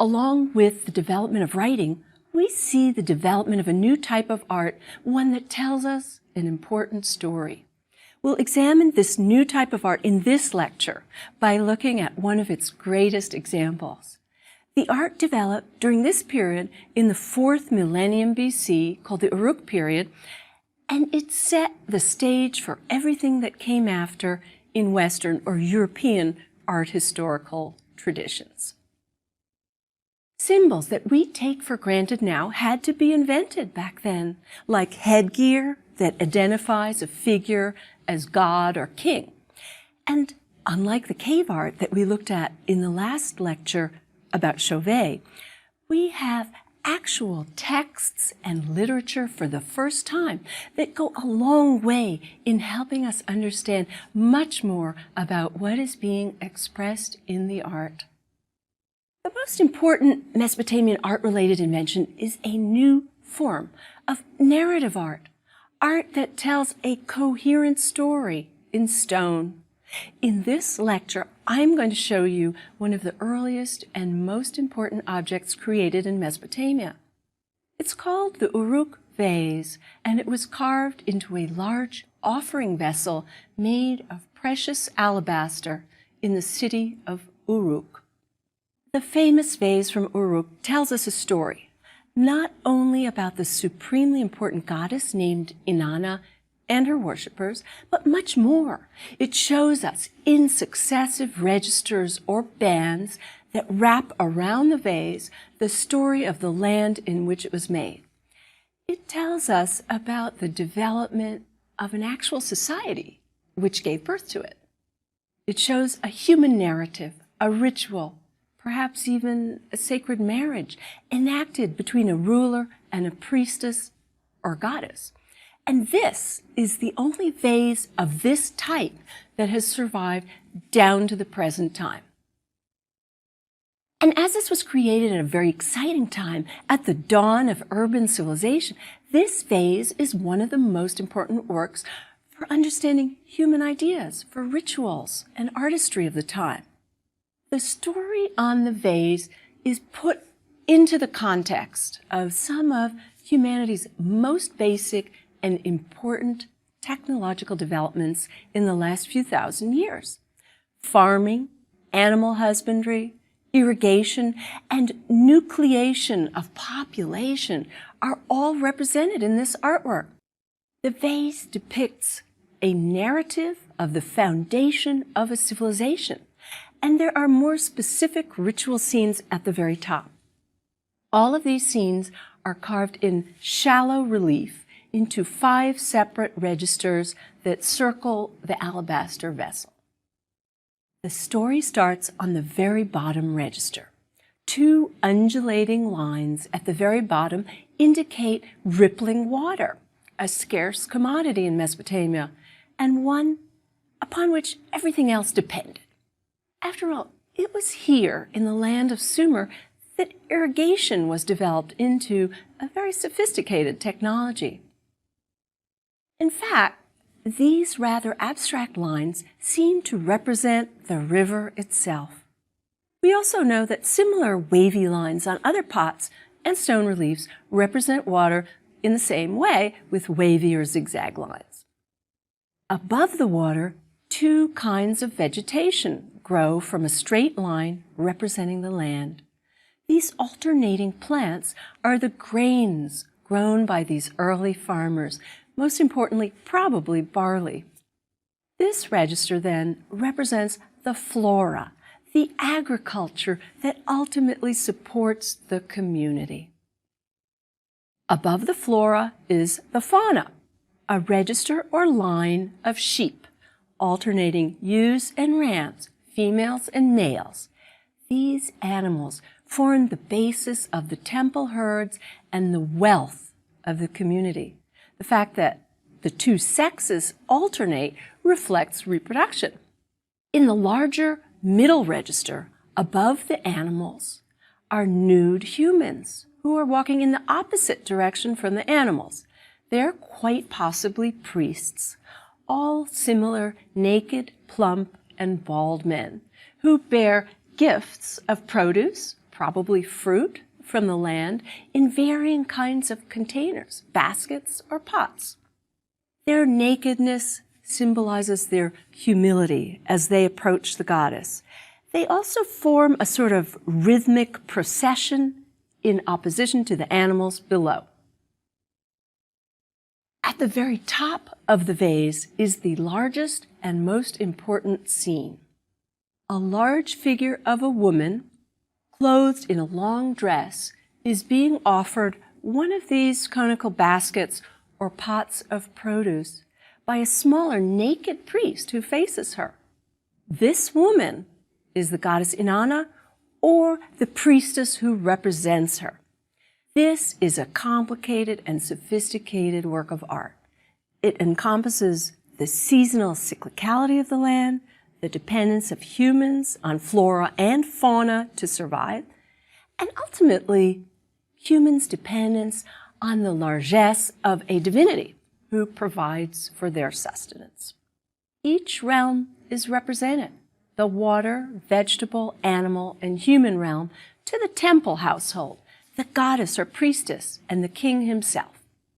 Along with the development of writing, we see the development of a new type of art, one that tells us an important story. We'll examine this new type of art in this lecture by looking at one of its greatest examples. The art developed during this period in the 4th millennium BC, called the Uruk period, and it set the stage for everything that came after in Western or European art historical traditions. Symbols that we take for granted now had to be invented back then, like headgear that identifies a figure as god or king. And unlike the cave art that we looked at in the last lecture about Chauvet, we have actual texts and literature for the first time that go a long way in helping us understand much more about what is being expressed in the art. The most important Mesopotamian art-related invention is a new form of narrative art, art that tells a coherent story in stone. In this lecture, I'm going to show you one of the earliest and most important objects created in Mesopotamia. It's called the Uruk Vase, and it was carved into a large offering vessel made of precious alabaster in the city of Uruk. The famous vase from Uruk tells us a story, not only about the supremely important goddess named Inanna and her worshippers, but much more. It shows us in successive registers or bands that wrap around the vase the story of the land in which it was made. It tells us about the development of an actual society which gave birth to it. It shows a human narrative, a ritual, perhaps even a sacred marriage enacted between a ruler and a priestess or goddess. And this is the only vase of this type that has survived down to the present time. And as this was created at a very exciting time, at the dawn of urban civilization, this vase is one of the most important works for understanding human ideas, for rituals and artistry of the time. The story on the vase is put into the context of some of humanity's most basic and important technological developments in the last few thousand years. Farming, animal husbandry, irrigation, and nucleation of population are all represented in this artwork. The vase depicts a narrative of the foundation of a civilization, and there are more specific ritual scenes at the very top. All of these scenes are carved in shallow relief into 5 separate registers that circle the alabaster vessel. The story starts on the very bottom register. 2 undulating lines at the very bottom indicate rippling water, a scarce commodity in Mesopotamia, and one upon which everything else depended. After all, it was here in the land of Sumer that irrigation was developed into a very sophisticated technology. In fact, these rather abstract lines seem to represent the river itself. We also know that similar wavy lines on other pots and stone reliefs represent water in the same way with wavy or zigzag lines. Above the water, 2 kinds of vegetation grow from a straight line representing the land. These alternating plants are the grains grown by these early farmers, most importantly, probably barley. This register then represents the flora, the agriculture that ultimately supports the community. Above the flora is the fauna, a register or line of sheep, alternating ewes and rams, females and males. These animals form the basis of the temple herds and the wealth of the community. The fact that the 2 sexes alternate reflects reproduction. In the larger middle register, above the animals, are nude humans who are walking in the opposite direction from the animals. They're quite possibly priests, all similar naked, plump, and bald men who bear gifts of produce, probably fruit from the land, in varying kinds of containers, baskets or pots. Their nakedness symbolizes their humility as they approach the goddess. They also form a sort of rhythmic procession in opposition to the animals below. At the very top of the vase is the largest and most important scene. A large figure of a woman, clothed in a long dress, is being offered one of these conical baskets or pots of produce by a smaller naked priest who faces her. This woman is the goddess Inanna, or the priestess who represents her. This is a complicated and sophisticated work of art. It encompasses the seasonal cyclicality of the land, the dependence of humans on flora and fauna to survive, and ultimately, humans' dependence on the largesse of a divinity who provides for their sustenance. Each realm is represented, the water, vegetable, animal, and human realm to the temple household, the goddess or priestess, and the king himself.